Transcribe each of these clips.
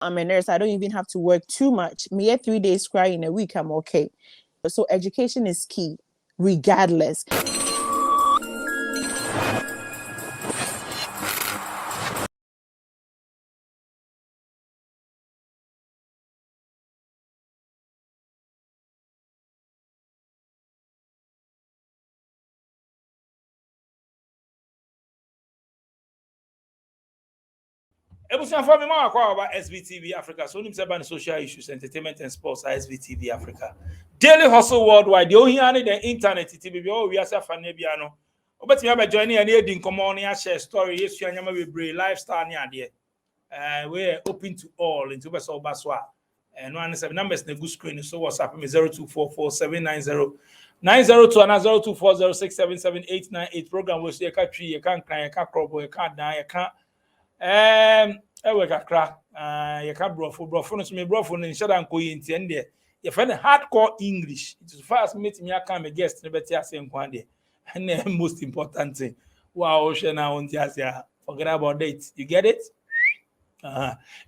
I'm a nurse. I don't even have to work too much. Me 3 days cry in a week, I'm okay. So education is key, regardless. Ebusian for me more about SBTV Africa. So nim about social issues, entertainment and sports at SBTV Africa. Daily hustle worldwide. The only the internet TV we are fan biano. But me have joining and heading come on here share story. Yes, you nyama we brave lifestyle near there. We're open to all into best all baswa. And one seven numbers the good screen. So WhatsApp me 0244 902 and 0240677898 program will see you can't tree, you can't cry, you can't crop, you can't die, you can't ewe kakra you can brofo no so me brofo no nshada nko yenti ende you find hardcore English. It is fast meet me aka me guest ne beti ase nko ande and most important thing wow she na on tia forget about it, you get it.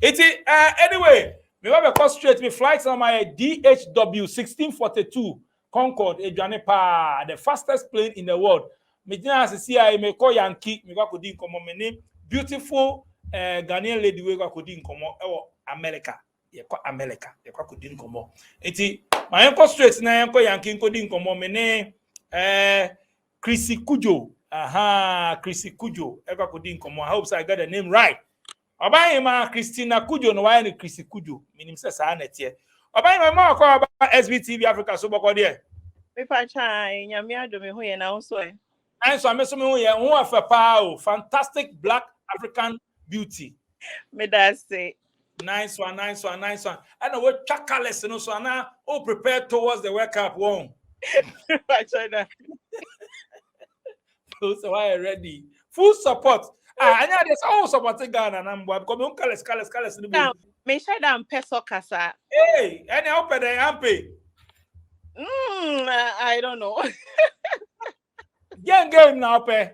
Anyway, me wa be straight me flights on my DHW 1642 Concorde Edwane pa, the fastest plane in the world. Me dina see I me call Yankee me go di nkomo me name beautiful Ghanaian lady we go di nkomo America. Ye kwa America, ye kwa di nkomo. Enti my uncle straight na yanko Yankee ko di nkomo me ne Chrissy Kujo. Chrissy Kujo. E kwa di nkomo. I hope so I got the name right. Obayima Christina Kujo no why ni Chrissy Kujo. Minim se sa na tie. Obayima ma ko aba SBTV Africa so boko there. Me pa chai nyame ado me ho ye na so e. And so I me so me ho ye ho afa pa fantastic black African beauty. Me that say Nice one. I know what chakales no so na all prepared towards the World Cup one. China. So I ready. Full support. Anya there's all supporting Ghana na mbo because me colors ni bo. Me share am peso kasa. Hey, any open the ampe. I don't know. Game now pe.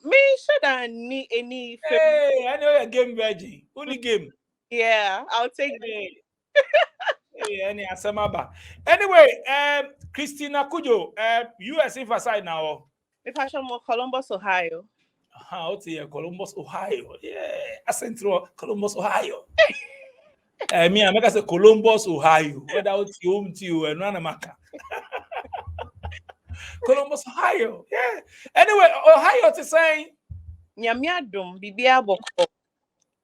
Me should need any. Hey, I know your game ready. Only game. Yeah, I'll take it. Hey, any asamaba. Anyway, Christina Kujo, US emphasize now. If I show more Columbus, Ohio. Out here, Columbus, Ohio. Yeah, I sent through Columbus, Ohio. Me, I make us say Columbus, Ohio. Without you, home to you and Ranamaka. Columbus, Ohio. Yeah. Anyway, Ohio to say. Nyamiadum, Bibia Boko.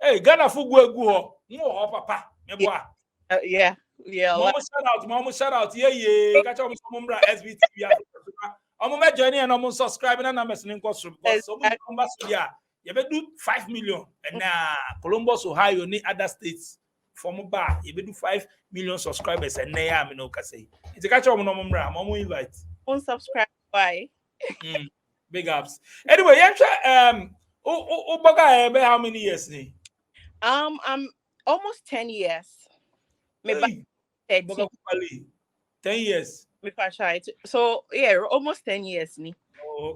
Hey, Ghana Fugu go. No, papa. Yeah. Mama shout out. Yeah. Catch up with some SBTV. I'm a journey and I'm subscribing and I'm listening to so yeah. You better do 5 million and Columbus, Ohio, ni other states. From bar, you do 5 million subscribers and they are no say. It's a catch up on I'm invite. Unsubscribe. Why? Big ups. Anyway, how many years? I'm almost 10 years. Maybe 10 years. So yeah, almost 10 years. Oh,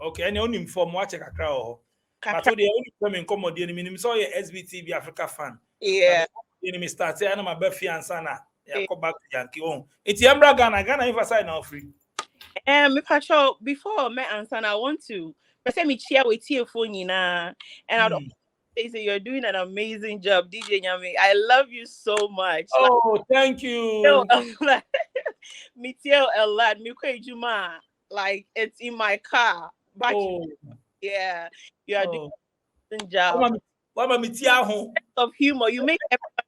okay. And you only inform watch a crowd. But the only coming come on the enemy, so you're SBTV Africa fan. Yeah. Enemy start saying I'm a Buffy and Sana. Yeah, come back to Yankee on. It's Yambra Ghana emphasize now free. Me patrol before me and Sana I want to say me share with you phone and I don't say you're doing an amazing job, DJ Nyame. I love you so much. Oh, thank you. Me tell a lot. Me Juma, like it's in my car. But yeah, you are doing a good job. Of humor, you make everyone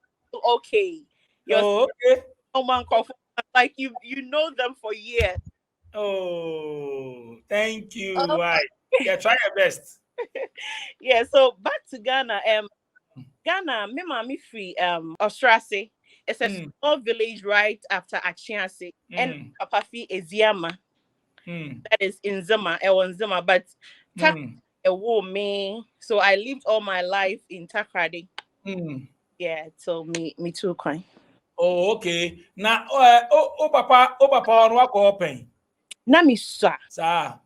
okay. You're okay. Like you know them for years. Oh, thank you. Right. Yeah, try your best. Yeah, so back to Ghana. Ghana, me mami free Ostrase. It's a small village right after Achiase. And Papafi Eziama. That is in Zima, Zima, but a woman. So I lived all my life in Takrady. Yeah, so me too, Quine. Oh, okay. Now, Papa, on what open? Nami sa. Sir.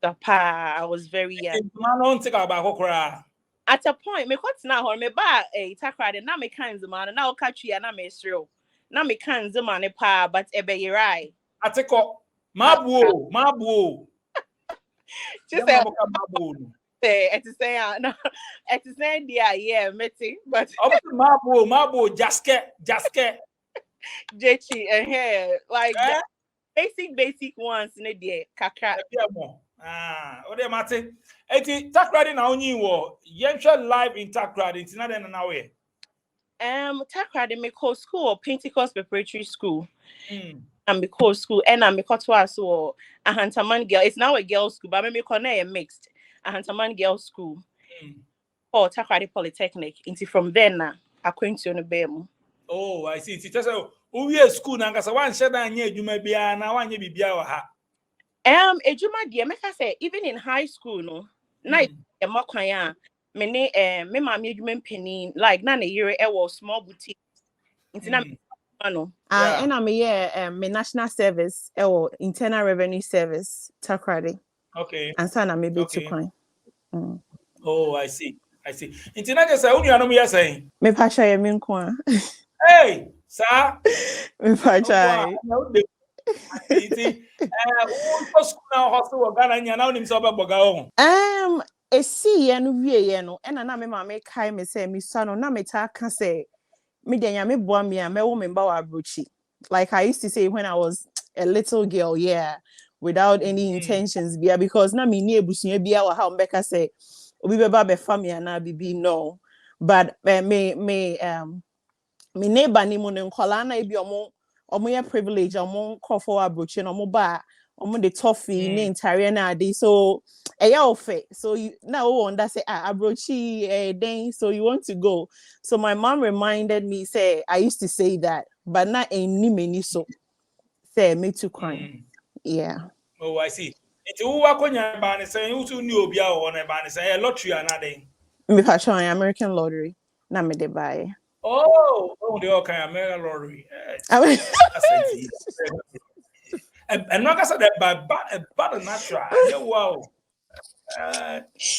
Papa, I was very young. I don't think about Hokra. At a point, me got now or me ba a takrade na me kinds man na o catch you na me sro. Na me kinds man pa but e be yirai. Ateko mabuo. Just say it is say no it is say yeah meti but mabuo jaske jechi here like basic ones in the kakra. Ode mate. Eti takrade na onyi wo yenhwe live in takrade intina den na we. Takrade me call school Pentecost Preparatory School. And because school and I'm because so a Hantaman girl. It's now a girls' school, but me connect a mixed a Hantaman girls' school or Takrade Polytechnic. Into from then now, I going to the BM. Oh, I see. It's just we school na nkasa wan sheda anye adwuma bia na wanye bibia wa ha. Adwuma dia make say even in high school no. Na e mo kwan a me ne me ma me adwuma mpani like na year e was small boutique. Into na no. And I'm my national service or internal revenue service takrade. Okay. And so na maybe to coin. Oh, I see. Intina just say unu anom ya say. Me pacha ye me nko. Hey, sir. Me pacha. Iti wo school na hostel Ghana nya na onim so obeboga ho. Esi ye no wie ye no e na me ma me kai me say me sa no na me ta ka say me denya me boa me a me wo me ba wa abrochi. Like I used to say when I was a little girl, without any intentions, because na me ni ebusua bia wa ha mbeka say obi beba be family na bibi no. But me neighbor ni mo ne nkola na ebi omo ye privilege omo call for abrochi no mo ba omo the toffee ne entire na ade so ofe so you now wonder say abrochi then so you want to go. So my mom reminded me say I used to say that but not any many so say me too crying. Oh, I see. Iti wo akonya ba ne say you too ni obi a wo na ba ne say lottery anade. Me pa show American lottery na me de buy. Oh, they all kind of American lottery. And not said that by natural. Wow.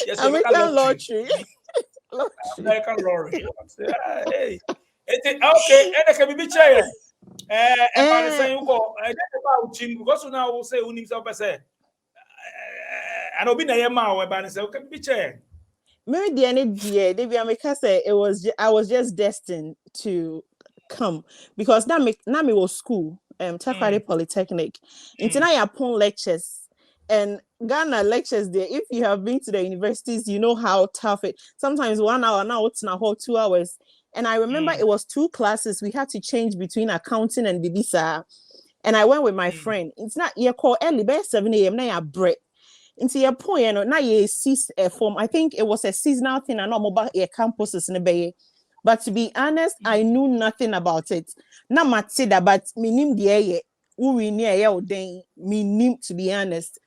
Yes, American lottery. American lottery. Hey. Okay, and can be chair. And say you go about chin because now will say who himself say. And obi na yema we ban say okay be chair. Maybe the end year, I was just destined to come because Nami was school, Takrade Polytechnic. Until I upon lectures and Ghana lectures there. If you have been to the universities, you know how tough it. Sometimes 1 hour, now it's not whole 2 hours. And I remember it was 2 classes. We had to change between accounting and Bibisa. And I went with my friend. It's not you call early, by 7 a.m. Now you break. Into your point, now you see form. I think it was a seasonal thing. I know mobile campuses in the bay. But to be honest, I knew nothing about it. Not much that, but minim the we near ya then minim to be honest.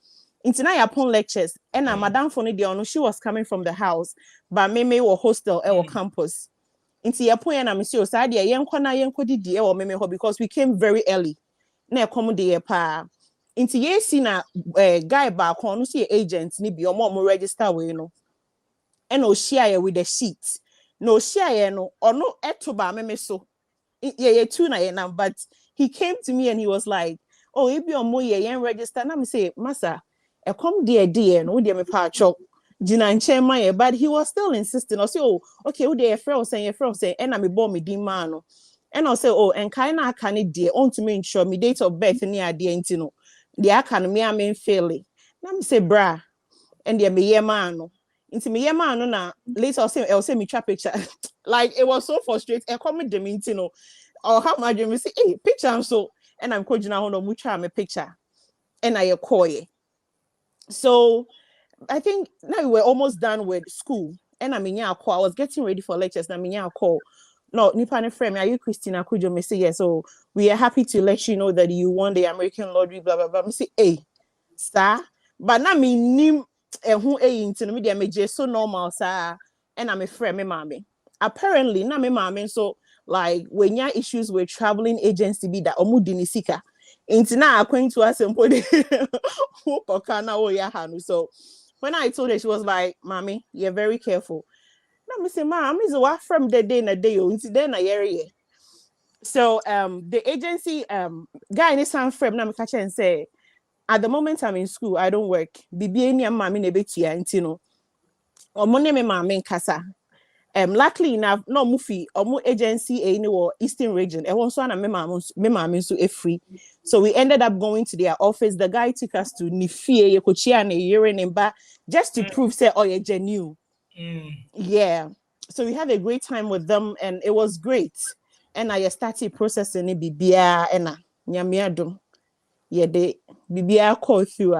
Into now upon lectures, and Madame Fonidi, she was coming from the house, but me or hostel or campus. Into your point, and I'm sure Sadia young corner young cody dear or meme because we came very early. Na come dear pa. Into ye seen a guy back on see agent ni be your mom register we no. And no share with the sheet. No share no or no etoba meme so. Yeah, two na but he came to me and he was like, oh, if you're more yen register, and I'm say, Massa, a come dear, no dear me patcho. But he was still insisting. I say, oh, okay, your friend saying, and I'm a bomb me dimano. And I'll say, oh, and kinda can it dear on to me ensure me date of birth near the intino. The academy I mean fairly. Let me say, bra, and dear me yemano. Into me yemano na later I'll say me trap picture. Like it was so frustrating. And come with the intino. Or how much you say, hey, picture so, and I'm coaching out on mucha me picture. And I call it. So I think now we're almost done with school. And I mean, I was getting ready for lectures. I mean, call. No, Nipane friend, are you Christina? Could you say yes? So we are happy to let you know that you won the American lottery, blah blah blah. I say, hey, star. But now me nim who into the media me so normal, sir. And I'm a friend, me mommy. Apparently, na me mommy. So like when your issues with traveling agency be that omudini sika. Into now according to us and put so when I told her, she was like, Mommy, you're very careful. me say, ma, I'm is what from the day na day o. Inti then na area. So the agency guy in some frame na me catch and say, at the moment I'm in school, I don't work. Bibi eni amma me nebetia inti no. Omo ne me ma me nkasa. Luckily enough, no mufi omo agency any Eastern region. E won so na me ma so e free. So we ended up going to their office. The guy took us to Nifie, Yekochia and Yerenimba just to prove say oh you're genuine. Yeah. So we had a great time with them and it was great. And I started processing it bibia and nyamiadum. Yeah, they bibia call through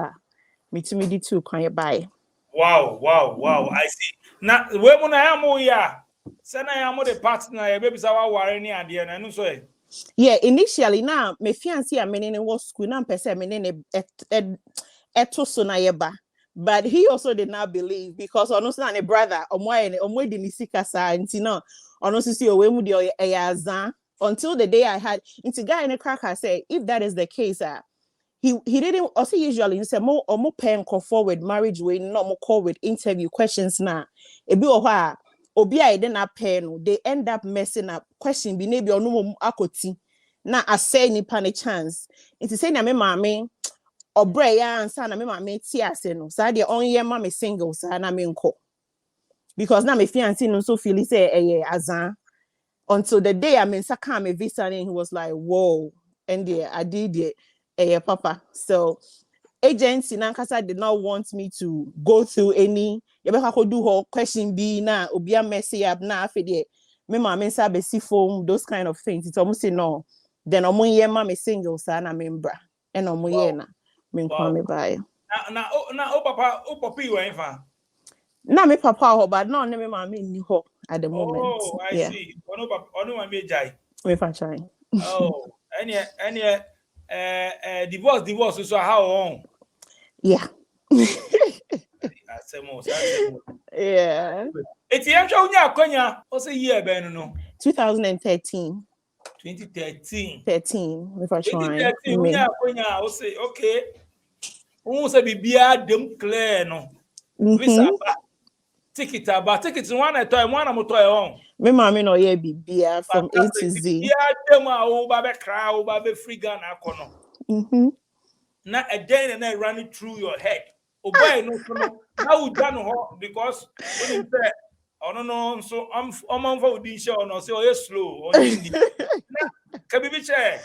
me to me too can you buy. Wow. I see. Now, where when I am ya, send I am the partner, baby, our warning and the and so. Yeah, initially now my fiancé am in was school now person me eto na yeba. But he also did not believe because honestly a brother omo di nisika sa nti no honestly see owe mu de azan until the day I had into guy in the cracker say if that is the case he didn't also usually say more or more pen call forward marriage way not more call with interview questions na ebi oha obi I didn't pay no they end up messing up question bi na bi onu akoti na asay ni pane chance it say na me maame obre ya ansa na me maame ti ase no sa de onye ma me single sa na me nko because na me fiancé no so feel say azan until the day I mean saka me visa and he was like whoa and I did it papa so agency nankasa did not want me to go through any yebeka ko do her question be na obia messy up na afede me ma me say be si phone those kind of things it's almost say no then omo ye ma me single sa na membra and omo ye na me nkwa me buy na papa you were fa na me papa ho but no me ma me ni ho at the moment. Oh, I see. Ono ma me jai. We fa trying. Oh, any divorce so how on? Yeah. Asemo. Yeah. Eti encho unya akonya o say year ben no. 2013. 2013. 13. We fa trying. 2013 unya akonya o say okay. Who say bibia dem clear no. Visa ba. Ticket one at time one am toy on. Me mama no ye bibia from A to Z. Bibia dem a ba be cry o ba be free Ghana akono. Na a day and then run it through your head. Obey no how done ho because when you say oh no so I'm for the show no say oh you slow or hindi. Can be chair.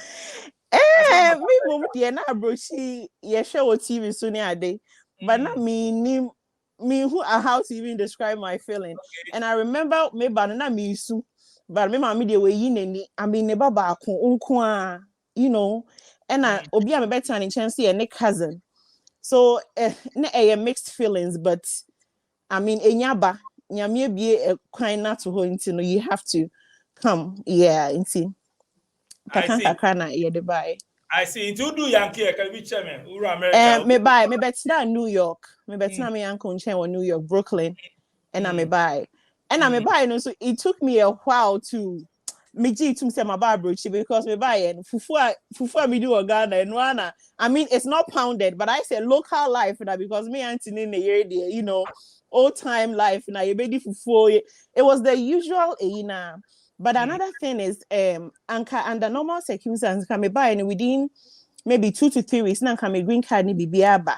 Me mum de na abrochi ye share TV so near day. But na me who how to even describe my feeling. Okay. And I remember me banana me su but me mama de we yineni I mean ne baba ko unko you know and I obi am better in chance and cousin. So na mixed feelings but I mean enyaba nyame be a kind not to ho into no you have to come yeah into kakana na ye de buy. I see. Into do Yankee, can be chairman. America. Me buy. Me bet na New York. Me bet na me uncle in New York, Brooklyn, and I me buy. And I me buy. No, so it took me a while to me to say my barbrochi because me buy and fufu me do a Ghana and Wana. I mean, it's not pounded, but I say local life that because me auntie in the year there, you know, old time life. Now you ready fufu. It was the usual, you know. But another thing is, under normal circumstances, can be buying within maybe 2 to 3 weeks. Now can be green card ni bibiaba.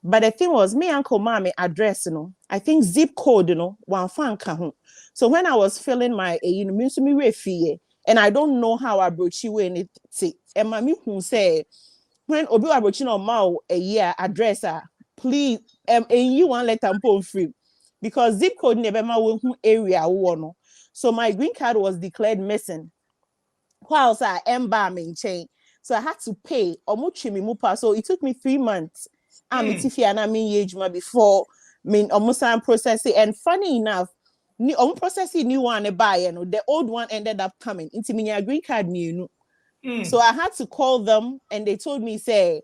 But the thing was, me uncle mommy address, you know, I think zip code, you know, one fan can. So when I was filling my, you know, me refi, and I don't know how I broach you in it. And mommy who say when obi abroaching on mau a year address, please, and you want let them pull free because zip code never ma who area one. So my green card was declared missing. Whilst I embalming chain. So I had to pay mupa. So it took me 3 months. I'm Tiffy and I'm age before almost processing. And funny enough, processing new one buy and the old one ended up coming into me green card new. So I had to call them and they told me say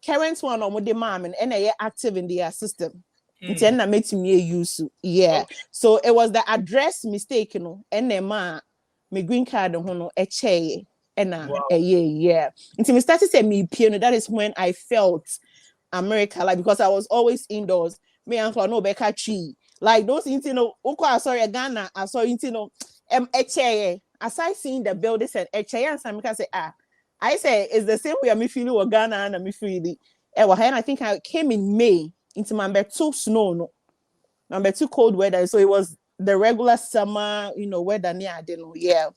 current one the mom and they are active in their system. Yeah. Okay. So it was the address mistake, you know, and then my green card a chair and yeah. Until me started saying me piano, that is when I felt America, like because I was always indoors. Me uncle no beka tree. Like those, you know, I saw Ghana, I saw, you know, aside seeing the buildings and and some can say, I say it's the same way I'm feeling with Ghana and I'm feeling. And I think I came in May into my number 2 snow, no, number 2 cold weather. So it was the regular summer, you know, weather near, I don't know, yeah.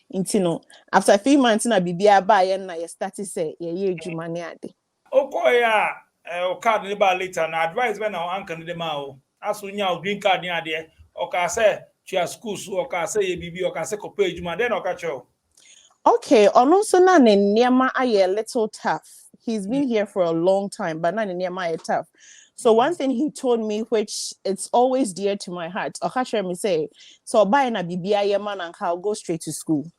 Into no, after a few months, I be by and I started say, yeah, Jumani ade. Okay, card the bar later and advise when our uncle the mao. As we now green card near there, okay, say, she has schools, okay, say, BB, okay, say, page, man, then okay, show. Okay, also na Nyama aye a little tough. He's been here for a long time, but na Nyama aye tough. So one thing he told me, which it's always dear to my heart, Okasha me say, so buy na BBI man and I'll go straight to school.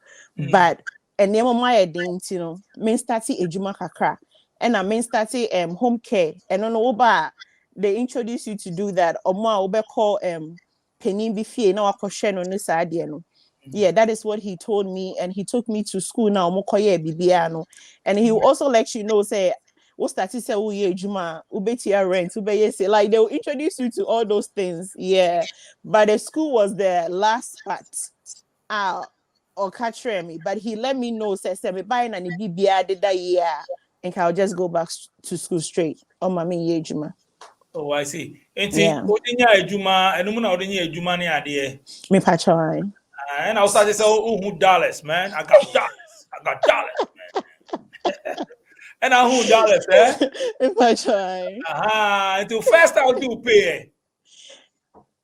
But and Nyama my you know, main starting ejuma kakra, and I main starting home care, and on oba they introduce you to do that. Or more obe call penin bifie na wakoshe no side no. Yeah, that is what he told me, and he took me to school now. And he will also let you know, say, what started say, oh yeah, Juma, ubetia rent, say, like they will introduce you to all those things. Yeah, but the school was the last part. Or catch me, but he let me know, say, me buying and BBA did that year, and I'll just go back to school straight. On my main Juma. Oh, I see. Yeah. Odinya Juma, and Umuna Odinya Juma near there. Me patchai. And I was started say, oh, dollars, man. I got dollars, man. And I who dollars, eh? Me patchai. Until first I'll do pay.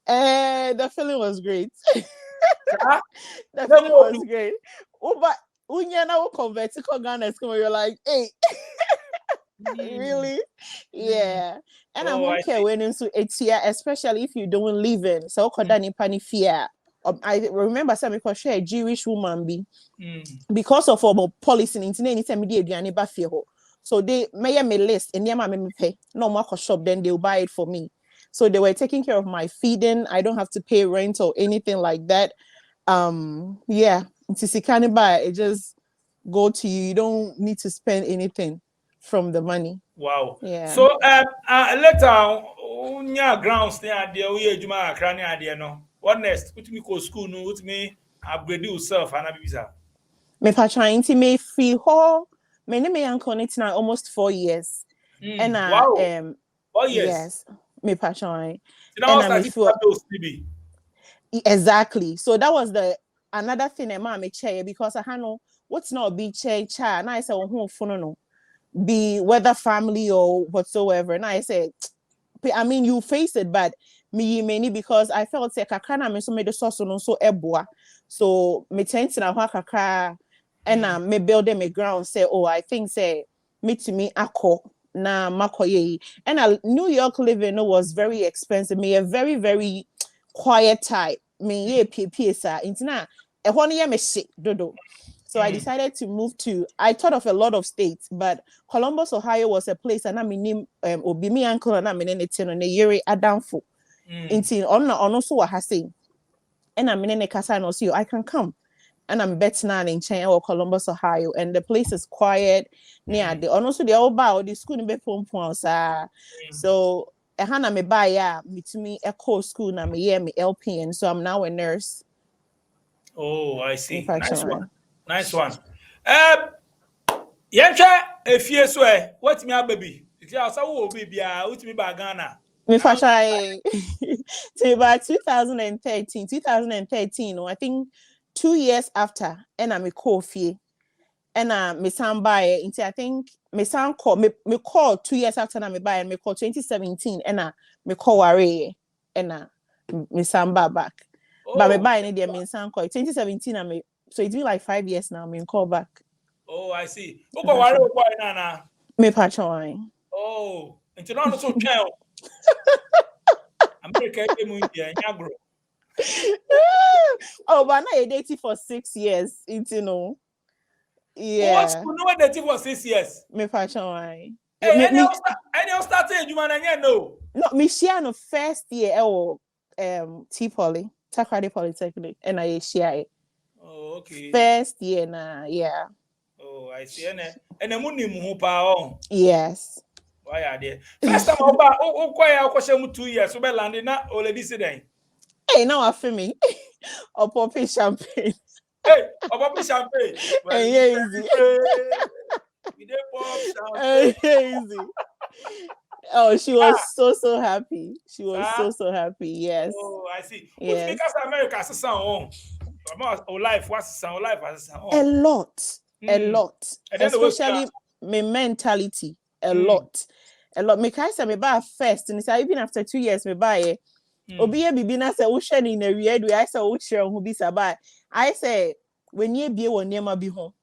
The feeling was great. The feeling was great. Oh, but when you now convert to Ghana, you're like, hey, really? Yeah. And I'm okay when into it's here, especially if you don't live in. So, pani fear. I remember some because she a Jewish woman be because of our policy in anytime so they may me list and me pay no more shop, then they'll buy it for me. So they were taking care of my feeding. I don't have to pay rent or anything like that. Yeah, it's buy it just go to you. You don't need to spend anything from the money. Wow. Yeah. So later unya grounds there we Juma Akra there no. What next? Put me go school no, put me upgrade yourself and abisa. Me pa trying to make free hall. My name is connecting now almost 4 years. And wow. 4 years. Yes, me pa trying. And I feel exactly. So that was the another thing that mama chair because I know what's not be chair and I said oh no be whether family or whatsoever. And I said, I mean you face it, but me many because I felt like I can't me so made the sauce on so eboa. So me tent na hwa kakra and me build them a ground say oh I think say me to me akọ na makoye and New York living was very expensive. Me a very very quiet type. Me ye PPSA intina e ho no me shit dodo. So I decided to move to, I thought of a lot of states, but Columbus, Ohio was a place and I'm in obi me uncle and I'm in it on a year adamfo. Intin on so what has seen. And I'm in a casa and also I can come. And I'm betting in China or Columbus, Ohio, and the place is quiet near the also the old bow, the school in Bepon. So Hana me buy me to me a core school na me yeah me LPN. So I'm now a nurse. Oh, I see. Nice one. Nice one. Yencha if yes way, what me baby? If you are baby, what me by Ghana? Me fashion to about 2013, I think 2 years after, and I'm a coffee, and me sound buy into I think me sound call me call 2 years after and me buy and me call 2017, and me call worry, and me sound back. But me buy any day me sound call 2017 and me so it's been like 5 years now. Me call back. Oh, I see. Uko worry uko nana. Me patching. Oh, until now so child. America India, Nyagro. Oh, but now you're dating for 6 years, you know. Yeah. Oh, no dating for 6 years. Me patching. Hey, any else started you man no. No, me share no first year T Poly, Takrady Polytechnic, and I share it. Oh, okay. First year na, yeah. Oh, I see. And the money mu pa on. Yes. Why are there? First time I quiet 2 years, so be landing na already say then. Hey, now I feel me. Or popping champagne. Hey, about champagne. Well, And yeah, easy. We dey pop champagne. Easy. Oh, she was so happy. She was so happy. Yes. Oh, I see. Which Yes. because America is sound on life. What's sound life as sound? A lot. Especially my mentality. A lot. Me kai say me buy first, and say even after 2 years me buy. Obi e bibi na say wo hwe ni na wie do I say wo kire ho bi sa buy. I say when ye bie won niam bi ho.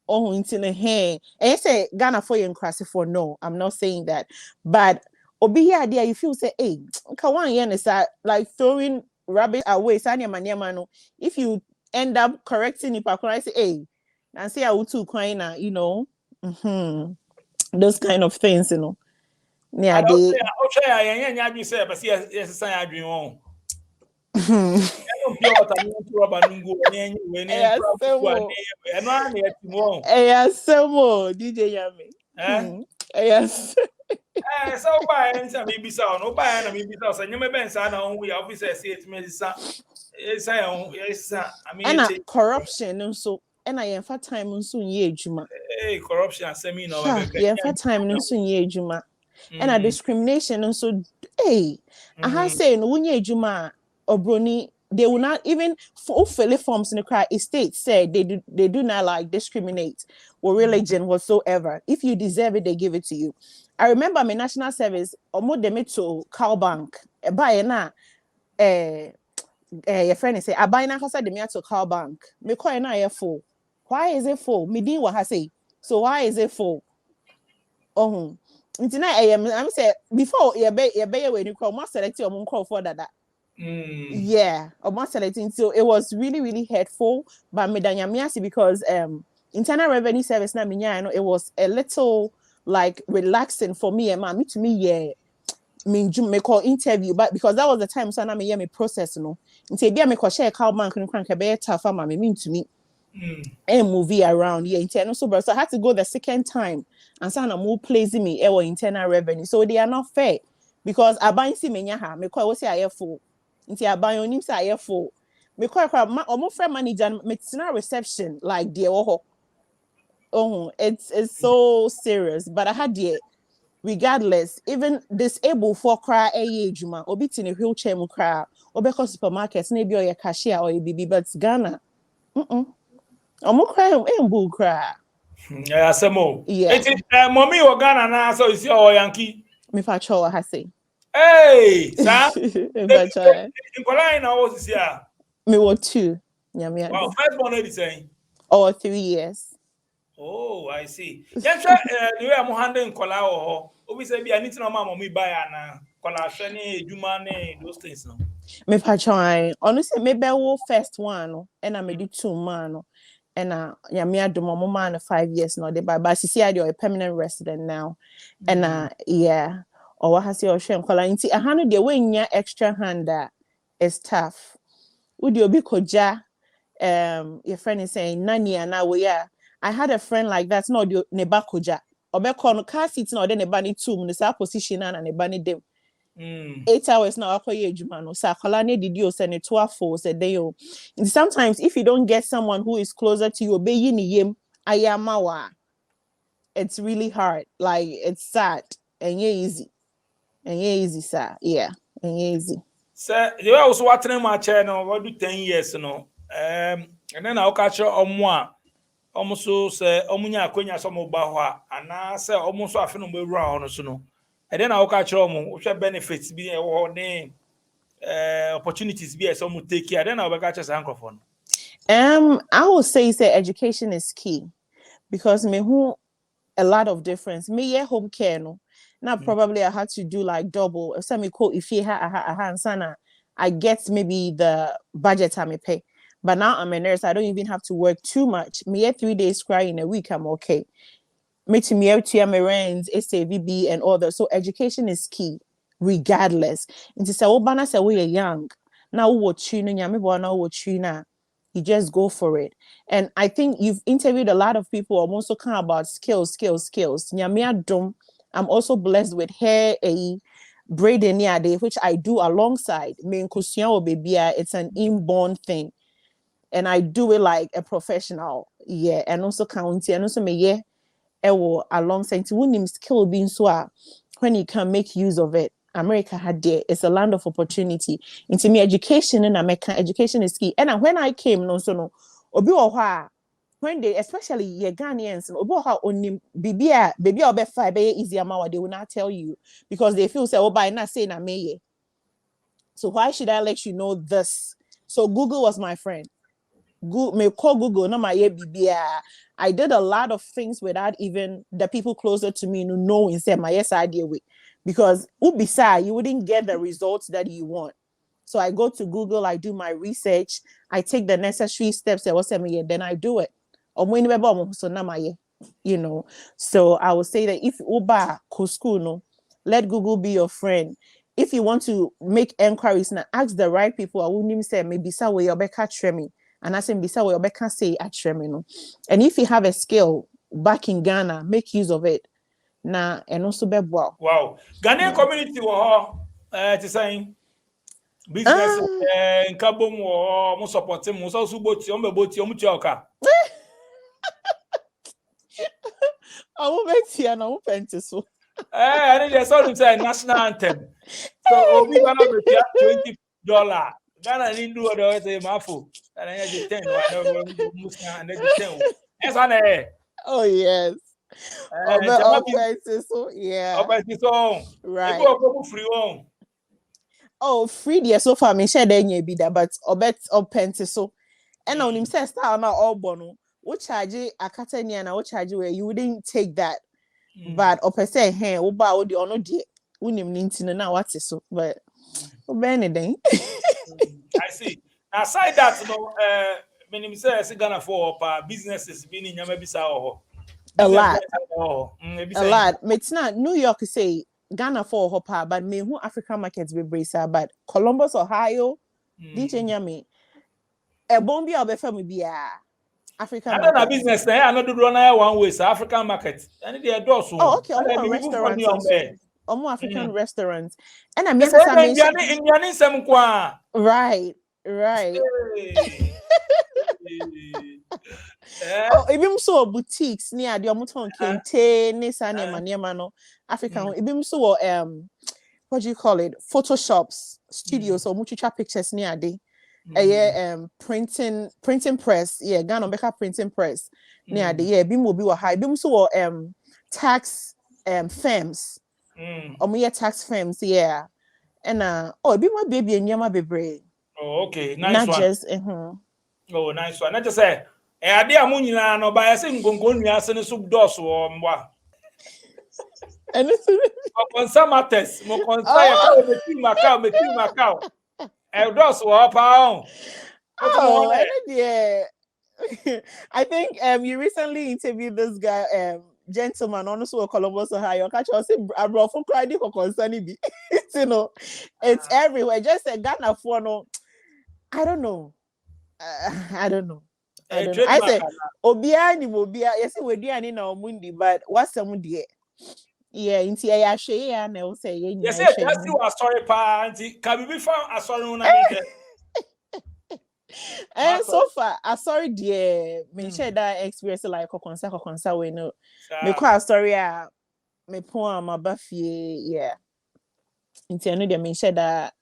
Oh, into the hand. And I say Ghana for you and Crassi for no. I'm not saying that. But Obi here idea you feel say, hey, kawan yen is like throwing rabbit away. If you end up correcting it, I say, hey, and say I would too kind, you know. Those kind of things, you know. Yeah, they DJ Yami. Yes. So buy and maybe so no buy and maybe so you may be on we officer say it may yes I mean and corruption so and I am for time so ye juma. Hey, corruption semi no yeah for time so ye juma. And a discrimination so hey I have say no when juma or brony they will not even for forms in the cry state said they do not like discriminate or religion whatsoever. If you deserve it, they give it to you. I remember my national service almost them to cow bank buy na your friend is say I buy na kasa dem to cow bank me call na full. Why is it full? Me din what I say. So why is it full? Oh I'm say before you be when you call more select your call for that. Yeah, almost selecting. So it was really hurtful. But me because internal revenue service na me I know it was a little like relaxing for me and me to me yeah. Me call interview, but because that was the time so na me me process no. Until be me call share call bank no crank be tough ma me mean to me. And movie around yeah internal so I had to go the second time and so na more pleasing me or internal revenue. So they are not fair because I buy see me ha me call say I full. Nti abanyonim say ayefo me kwa omo friend manager me tina reception like the oh it's so serious but I had the regardless even disabled for cry ejuma obi tin a wheelchair mu cry obeko supermarket na bi o cashier or bibi but Ghana omo cry embu cry yeah samo yeah it mommy o Ghana na so is your Yankee me fa cho ha say hey sir in Colina was here me were 2 yeah wow first born is saying or 3 years. Oh, I see. Yes, the way I'm handling kola or we say be anything on my mommy buy na kola shani jumane those things no. Me pa try. Honestly, maybe I will first one and I may do 2 man and yeah me adom mo man 5 years no dey but see I a permanent resident now. And yeah. Or what has your shame kola nti aha no dey when nya extra hand that is tough. Would you be koja your friend is saying nani na we yeah. I had a friend like that. No, the neba koja. Obeko no car seat no, then neba ni 2 minutes. Our position and neba ni dem. 8 hours now. Ako ye juma no. Sa kolane did you send it 12 hours a day. Sometimes if you don't get someone who is closer to you, be yini yem ayamawa. It's really hard. Like it's sad and easy. And easy, sir. Yeah, and easy. Sir, you also watching my channel. What do 10 years no? And then I'll catch you on one. Almost so say omunya akonya so mo ba ho ana say almost afi no be wura no so no and then I will catch you share benefits bi e wo ne opportunities bi e so mo take here then I will catch you microphone. I would say education is key because me who a lot of difference me yeah home care no now probably I had to do like double if some call if you ha sana I get maybe the budget I may pay. But now I'm a nurse. I don't even have to work too much. Me 3 days cry in a week, I'm okay. Me to me my rents, SAVB and all that. So education is key, regardless. And to say, oh, bana say we are young. Now what you know, you just go for it. And I think you've interviewed a lot of people. I'm also kind about skills. Nyamia dom. I'm also blessed with hair a braiding day, which I do alongside. Me baby, it's an inborn thing. And I do it like a professional. Yeah. And also county. And also me, yeah, alongside winning skill being so when you can make use of it. America had there. It's a land of opportunity. Into me, education in America, education is key. And when I came, no, so no, obi when they, especially your Ghanaians, baby or be five easy amount, they will not tell you because they feel say, oh, by not saying I may. So why should I let you know this? So Google was my friend. Me call Google, no my BBA. I did a lot of things without even the people closer to me knowing say my yes idea with because ubisa you wouldn't get the results that you want. So I go to Google, I do my research, I take the necessary steps that was me, then I do it. You know. So I would say that if Uba school, no, let Google be your friend. If you want to make enquiries now, ask the right people. I wouldn't even say maybe say where you're catch me. And I say bisa where you can say at no. And if you have a skill back in Ghana, make use of it. Now and also be wow. Wow. Ghanaian community to saying business in Kabum or mo support him, so boti on the boti on Muchoka. I won't bet you and I won't paint so. I think they saw them say national anthem. So we gonna be $20. Ghana didn't do what I say, Mafu. And I had 10. And then 10. Yes, on Oh, yes. So, yeah. Right. Oh, free there so far. Me share then be that, but obet penti so. And on him says style now all bono. What charge a catania and what charge where you wouldn't take that. But per se, hey, uba odi ono die. Unim nintin na what is so, but anything. I see. Aside that, when you say Ghana for businesses being in Yamabisa or a lot. A lot. It's not New York say Ghana for hopa, but me who African markets be brisa, but Columbus, Ohio, DJ Nyami. A bombi or before be African market. I don't business there. I know do run one way, so African market. And they are also. Oh, okay. Restaurants. African restaurants. And I mean, right. Oh, even so boutiques near the Omuton Kente, Nissan Maniamano, African, even so what do you call it? Photoshops, studios or muchicha pictures near the printing press, yeah, Ghana Beka printing press near the yeah, Bimo be high, Bim so tax firms. Tax firms, yeah. And be my baby and Yama baby. Oh, okay, nice not one. Just oh, nice one. Not just say ade amunyina no ba yase ngongo nuase ne so doso o mwa. And konsa matters, mo konsa ya ka meti makao. E doso o pa on. Yeah. I think you recently interviewed this guy gentleman also Columbus Ohio. Catch us I brought for credit for concerning be. You know, it's everywhere. Just a Ghana for no. I don't know. I don't know. I say Obia ni Mobia. Yes, we do any na Mundi, but what's some dear? Yeah, inti ya share ya na say yes, that's you are sorry pa anti can be found as sorry una and so far I sorry dear me share that experience like konsa we no me quite sorry me pon ma bafie yeah inti no de me share that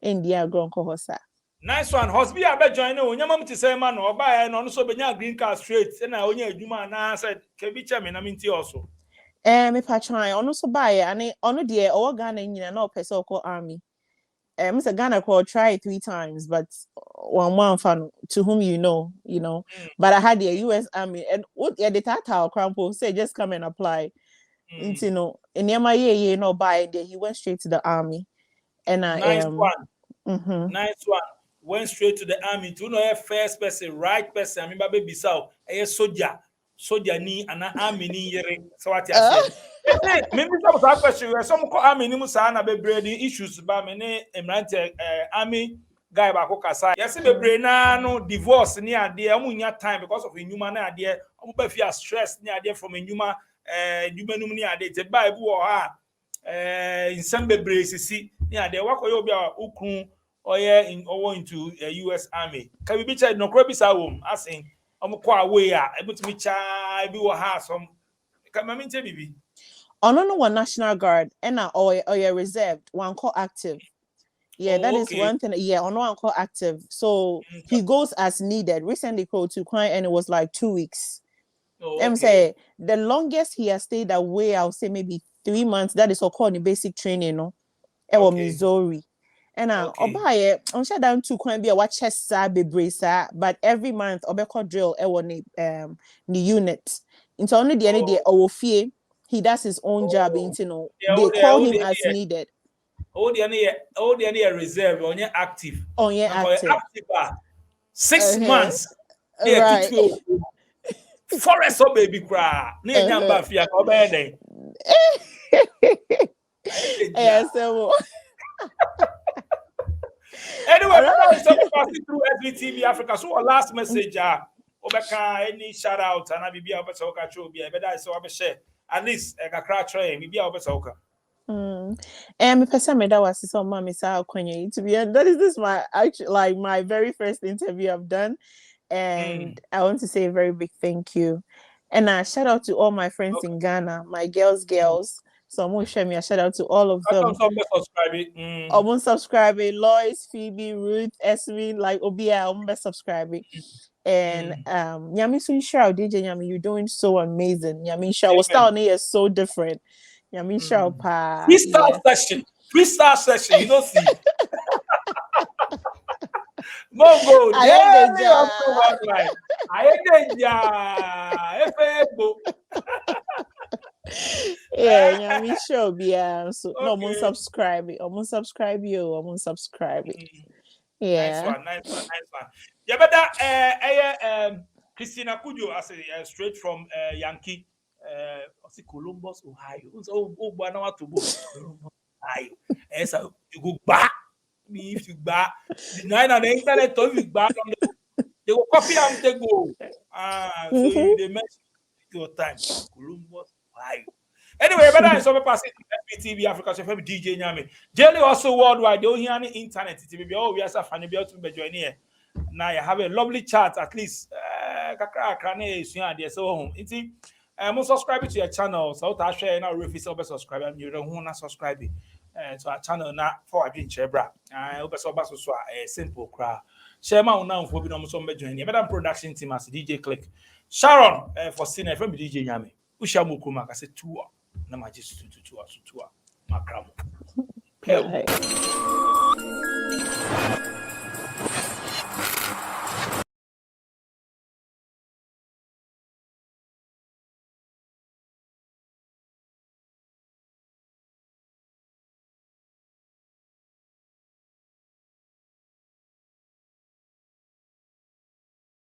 India grown kohosa. Nice one. Hosbi abe join no nyamam ti say man no ba no so benya green card straight na onya adwuma na said kebi che me na minti also. Me patron ono so buy and ono de o Ghana nyina na opese okọ army. Mr. Ghana called try 3 times but one fan to whom you know. But I had the US Army and what the tata crampo say just come and apply. You know, in year no buy there he went straight to the army. And nice one. Nice one. Went straight to the army to know first person, right person. I mean, baby, so a soldier ni and army ni yere. So what you say? Maybe some of that question. Some call army ni musa na be breeding issues. But me emirante army guy ba ko kasa. Yes, be breed na no divorce ni ade. Amu nya time because of inhuma na ade. Amu be fear stress ni ade from inhuma. Jumanum ni ade te Bible or ha in some sisi ni ade wakoyo bi a ukun oye in owo into US Army. Can we be child no kro bi sa wom asin omko away a ebutumi cha bi wo ha som can mami nche bibi. Ono no one National Guard and or reserved one call active. Yeah, that is one thing. Yeah, on one call active. So he goes as needed. Recently called to client and it was like 2 weeks. Say the longest he has stayed away, I'll say maybe 3 months. That is all called the basic training, no? Missouri. And I'm sure down to be a watch be bracer, but every month obeko drill the unit. It's only the end of fear. He does his own job, you know. They call him as needed. The any reserve on your active. On your active. 6 months. Right. Forest or baby cry. Near number fear or bad. Yeah, so anyway, we're passing through SBTV Africa. So our last message, Obeka, any shout out, and I be able to talk to be a better so I share. At least a crack train, maybe I'll be talking. And person that was so mommy sa kwenye to be that is this my actually like my very first interview I've done, and I want to say a very big thank you, and shout out to all my friends in Ghana, my girls. So I'm gonna share me a shout out to all of them. I'm subscribing, Lois, Phoebe, Ruth, Esme, like Obia, I'm subscribing. And Yami Sunshao, DJ Yami, you're doing so amazing. Yami Shao, was down here so different. Yami Shao pa. Freestyle session, you don't see. Mongo, I yeah, Yami Shao be so no more subscribe. I'm gonna subscribe you. I'm gonna subscribe. Yeah. Nice one. Yeah, but Christina Kujo, I say straight from Yankee, Columbus, Ohio. Oh, Banawa to Columbus, Ohio. So you go back. Me if you back the 9 on the internet, told you back on they will copy and they go. So they mention your time, Columbus, Ohio. Anyway, but I saw me passing TV Africa, so DJ Nyame. Jelly also worldwide. They don't hear any internet. TV. Oh, we are so funny. Be able to be joining here. Now you have a lovely chat. At least, so I'm subscribing to your channel. So I share now. If you subscribe, and you don't want to subscribe to our channel now for a drink, bra. I hope so. A simple crowd. Share my own now for being almost joining. But I'm production team as DJ Click. Sharon for seeing from DJ Nyame. Ushamukuma, I said 2 na majisi 2 makramo.